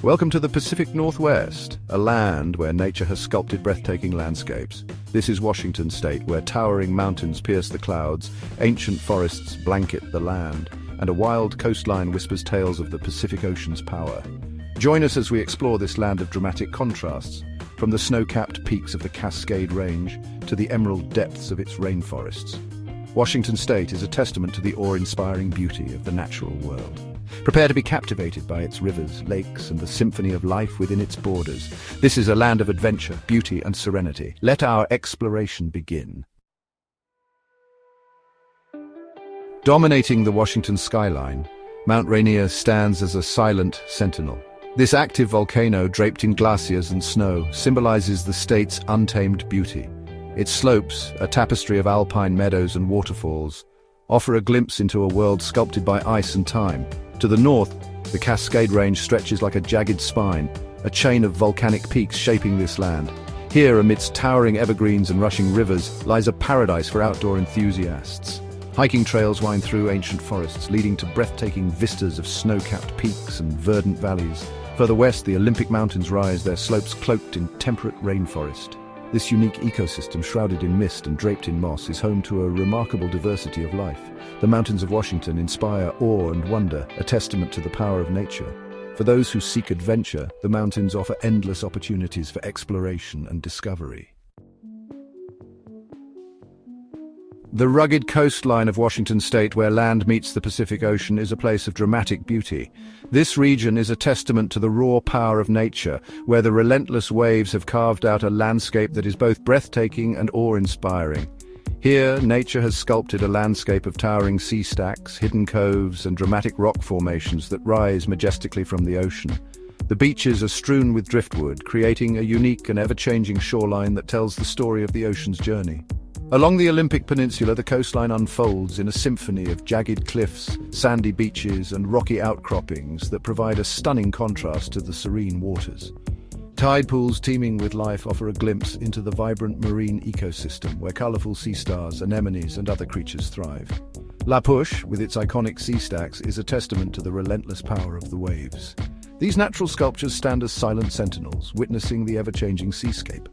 Welcome to the Pacific Northwest, a land where nature has sculpted breathtaking landscapes. This is Washington State, where towering mountains pierce the clouds, ancient forests blanket the land, and a wild coastline whispers tales of the Pacific Ocean's power. Join us as we explore this land of dramatic contrasts, from the snow-capped peaks of the Cascade Range to the emerald depths of its rainforests. Washington State is a testament to the awe-inspiring beauty of the natural world. Prepare to be captivated by its rivers, lakes, and the symphony of life within its borders. This is a land of adventure, beauty, and serenity. Let our exploration begin. Dominating the Washington skyline, Mount Rainier stands as a silent sentinel. This active volcano, draped in glaciers and snow, symbolizes the state's untamed beauty. Its slopes, a tapestry of alpine meadows and waterfalls, offer a glimpse into a world sculpted by ice and time. To the north, the Cascade Range stretches like a jagged spine, a chain of volcanic peaks shaping this land. Here, amidst towering evergreens and rushing rivers, lies a paradise for outdoor enthusiasts. Hiking trails wind through ancient forests, leading to breathtaking vistas of snow-capped peaks and verdant valleys. Further west, the Olympic Mountains rise, their slopes cloaked in temperate rainforest. This unique ecosystem, shrouded in mist and draped in moss, is home to a remarkable diversity of life. The mountains of Washington inspire awe and wonder, a testament to the power of nature. For those who seek adventure, the mountains offer endless opportunities for exploration and discovery. The rugged coastline of Washington State, where land meets the Pacific Ocean, is a place of dramatic beauty. This region is a testament to the raw power of nature, where the relentless waves have carved out a landscape that is both breathtaking and awe-inspiring. Here, nature has sculpted a landscape of towering sea stacks, hidden coves, and dramatic rock formations that rise majestically from the ocean. The beaches are strewn with driftwood, creating a unique and ever-changing shoreline that tells the story of the ocean's journey. Along the Olympic Peninsula, the coastline unfolds in a symphony of jagged cliffs, sandy beaches, and rocky outcroppings that provide a stunning contrast to the serene waters. Tide pools teeming with life offer a glimpse into the vibrant marine ecosystem, where colorful sea stars, anemones, and other creatures thrive. La Push, with its iconic sea stacks, is a testament to the relentless power of the waves. These natural sculptures stand as silent sentinels, witnessing the ever-changing seascape.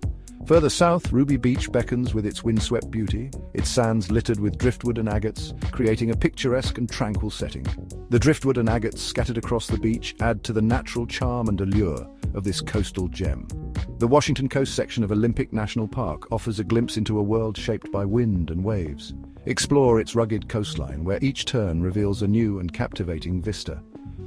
Further south, Ruby Beach beckons with its windswept beauty, its sands littered with driftwood and agates, creating a picturesque and tranquil setting. The driftwood and agates scattered across the beach add to the natural charm and allure of this coastal gem. The Washington Coast section of Olympic National Park offers a glimpse into a world shaped by wind and waves. Explore its rugged coastline, where each turn reveals a new and captivating vista.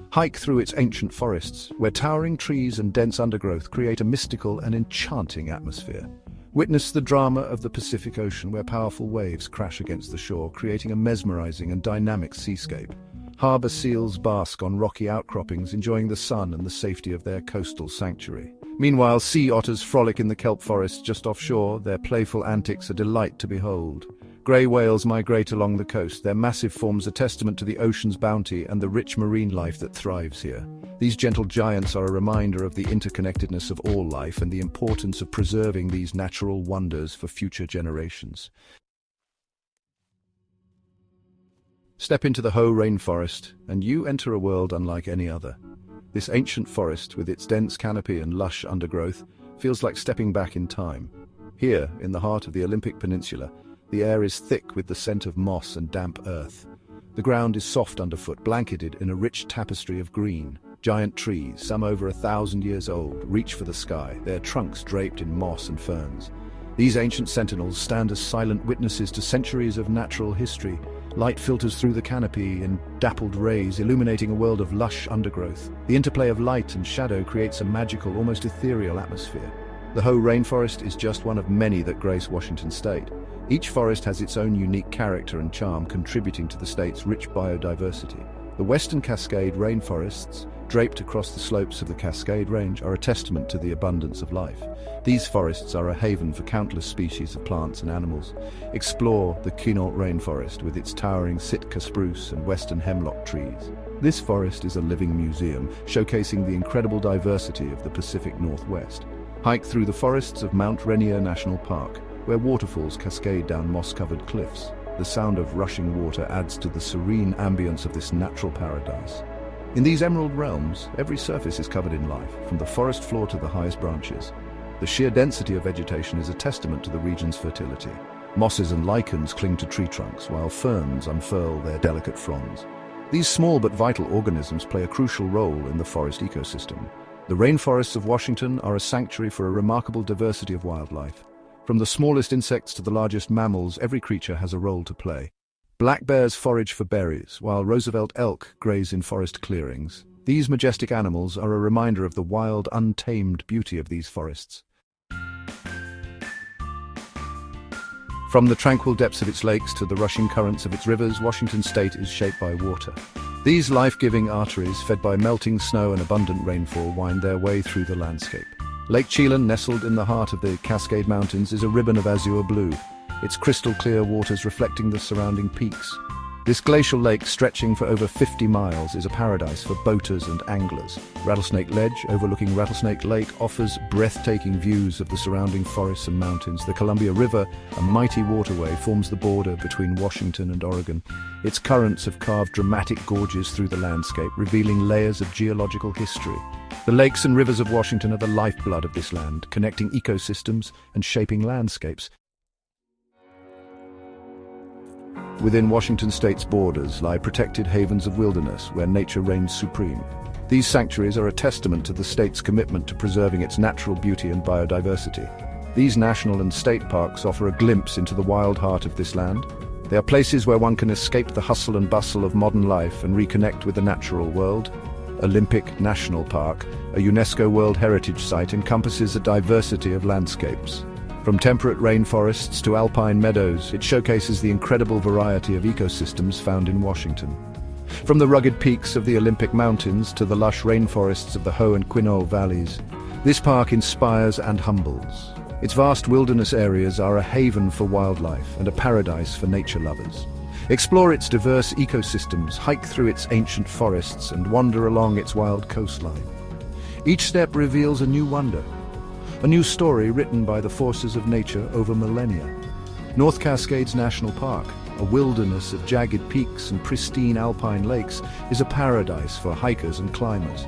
Hike through its ancient forests, where towering trees and dense undergrowth create a mystical and enchanting atmosphere. Witness the drama of the Pacific Ocean, where powerful waves crash against the shore, creating a mesmerizing and dynamic seascape. Harbor seals bask on rocky outcroppings, enjoying the sun and the safety of their coastal sanctuary. Meanwhile, sea otters frolic in the kelp forests just offshore, their playful antics a delight to behold. Grey whales migrate along the coast, their massive forms a testament to the ocean's bounty and the rich marine life that thrives here. These gentle giants are a reminder of the interconnectedness of all life and the importance of preserving these natural wonders for future generations. Step into the Hoh rainforest, and you enter a world unlike any other. This ancient forest, with its dense canopy and lush undergrowth, feels like stepping back in time. Here, in the heart of the Olympic Peninsula, the air is thick with the scent of moss and damp earth. The ground is soft underfoot, blanketed in a rich tapestry of green. Giant trees, some over 1,000 years old, reach for the sky, their trunks draped in moss and ferns. These ancient sentinels stand as silent witnesses to centuries of natural history. Light filters through the canopy in dappled rays, illuminating a world of lush undergrowth. The interplay of light and shadow creates a magical, almost ethereal atmosphere. The Hoh rainforest is just one of many that grace Washington State. Each forest has its own unique character and charm, contributing to the state's rich biodiversity. The Western Cascade rainforests, draped across the slopes of the Cascade Range, are a testament to the abundance of life. These forests are a haven for countless species of plants and animals. Explore the Quinault rainforest with its towering Sitka spruce and western hemlock trees. This forest is a living museum, showcasing the incredible diversity of the Pacific Northwest. Hike through the forests of Mount Rainier National Park, where waterfalls cascade down moss-covered cliffs. The sound of rushing water adds to the serene ambience of this natural paradise. In these emerald realms, every surface is covered in life, from the forest floor to the highest branches. The sheer density of vegetation is a testament to the region's fertility. Mosses and lichens cling to tree trunks, while ferns unfurl their delicate fronds. These small but vital organisms play a crucial role in the forest ecosystem. The rainforests of Washington are a sanctuary for a remarkable diversity of wildlife. From the smallest insects to the largest mammals, every creature has a role to play. Black bears forage for berries, while Roosevelt elk graze in forest clearings. These majestic animals are a reminder of the wild, untamed beauty of these forests. From the tranquil depths of its lakes to the rushing currents of its rivers, Washington state is shaped by water. These life-giving arteries, fed by melting snow and abundant rainfall, wind their way through the landscape. Lake Chelan, nestled in the heart of the Cascade Mountains, is a ribbon of azure blue, its crystal-clear waters reflecting the surrounding peaks. This glacial lake, stretching for over 50 miles, is a paradise for boaters and anglers. Rattlesnake Ledge, overlooking Rattlesnake Lake, offers breathtaking views of the surrounding forests and mountains. The Columbia River, a mighty waterway, forms the border between Washington and Oregon. Its currents have carved dramatic gorges through the landscape, revealing layers of geological history. The lakes and rivers of Washington are the lifeblood of this land, connecting ecosystems and shaping landscapes. Within Washington state's borders lie protected havens of wilderness where nature reigns supreme. These sanctuaries are a testament to the state's commitment to preserving its natural beauty and biodiversity. These national and state parks offer a glimpse into the wild heart of this land. They are places where one can escape the hustle and bustle of modern life and reconnect with the natural world. Olympic National Park, a UNESCO World Heritage Site, encompasses a diversity of landscapes. From temperate rainforests to alpine meadows, it showcases the incredible variety of ecosystems found in Washington. From the rugged peaks of the Olympic Mountains to the lush rainforests of the Hoh and Quinault valleys, this park inspires and humbles. Its vast wilderness areas are a haven for wildlife and a paradise for nature lovers. Explore its diverse ecosystems, hike through its ancient forests, and wander along its wild coastline. Each step reveals a new wonder, a new story written by the forces of nature over millennia. North Cascades National Park, a wilderness of jagged peaks and pristine alpine lakes, is a paradise for hikers and climbers.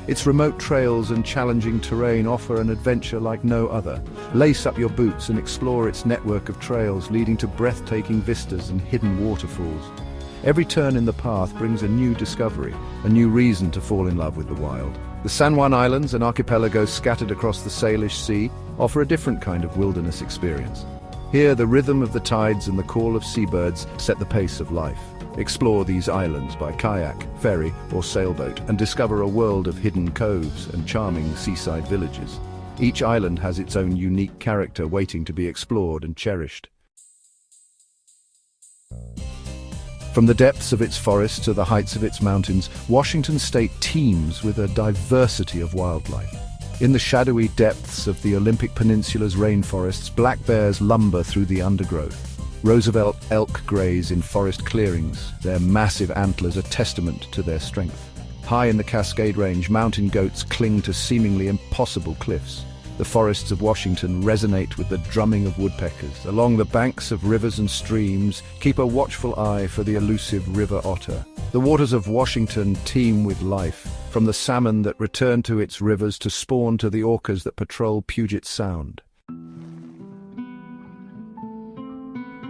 Its remote trails and challenging terrain offer an adventure like no other. Lace up your boots and explore its network of trails leading to breathtaking vistas and hidden waterfalls. Every turn in the path brings a new discovery, a new reason to fall in love with the wild. The San Juan Islands, an archipelago scattered across the Salish Sea, offer a different kind of wilderness experience. Here, the rhythm of the tides and the call of seabirds set the pace of life. Explore these islands by kayak, ferry, or sailboat and discover a world of hidden coves and charming seaside villages. Each island has its own unique character waiting to be explored and cherished. From the depths of its forests to the heights of its mountains, Washington state teems with a diversity of wildlife. In the shadowy depths of the Olympic Peninsula's rainforests, black bears lumber through the undergrowth. Roosevelt elk graze in forest clearings, their massive antlers a testament to their strength. High in the Cascade Range, mountain goats cling to seemingly impossible cliffs. The forests of Washington resonate with the drumming of woodpeckers. Along the banks of rivers and streams, keep a watchful eye for the elusive river otter. The waters of Washington teem with life, from the salmon that return to its rivers to spawn to the orcas that patrol Puget Sound.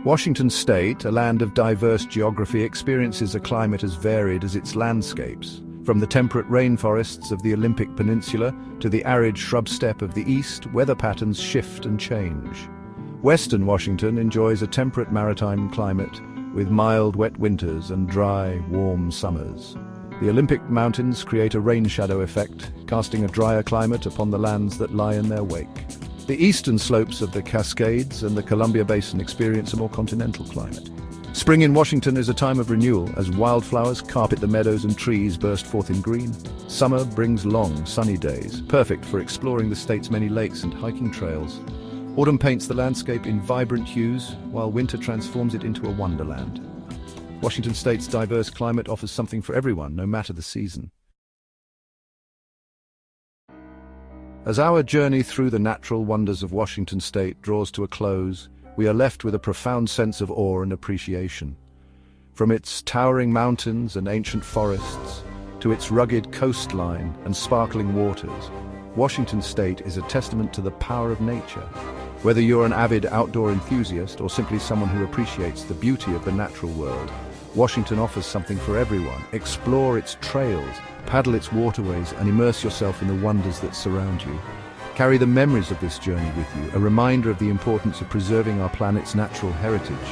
Washington state, a land of diverse geography, experiences a climate as varied as its landscapes. From the temperate rainforests of the Olympic Peninsula to the arid shrub steppe of the east, weather patterns shift and change. Western Washington enjoys a temperate maritime climate with mild, wet winters and dry, warm summers. The Olympic Mountains create a rain shadow effect, casting a drier climate upon the lands that lie in their wake. The eastern slopes of the Cascades and the Columbia Basin experience a more continental climate. Spring in Washington is a time of renewal as wildflowers carpet the meadows and trees burst forth in green. Summer brings long, sunny days, perfect for exploring the state's many lakes and hiking trails. Autumn paints the landscape in vibrant hues, while winter transforms it into a wonderland. Washington state's diverse climate offers something for everyone, no matter the season. As our journey through the natural wonders of Washington state draws to a close, we are left with a profound sense of awe and appreciation. From its towering mountains and ancient forests to its rugged coastline and sparkling waters, Washington State is a testament to the power of nature. Whether you're an avid outdoor enthusiast or simply someone who appreciates the beauty of the natural world, Washington offers something for everyone. Explore its trails, paddle its waterways, and immerse yourself in the wonders that surround you. Carry the memories of this journey with you, a reminder of the importance of preserving our planet's natural heritage.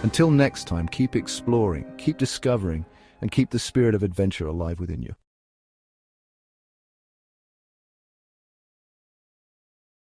Until next time, keep exploring, keep discovering, and keep the spirit of adventure alive within you.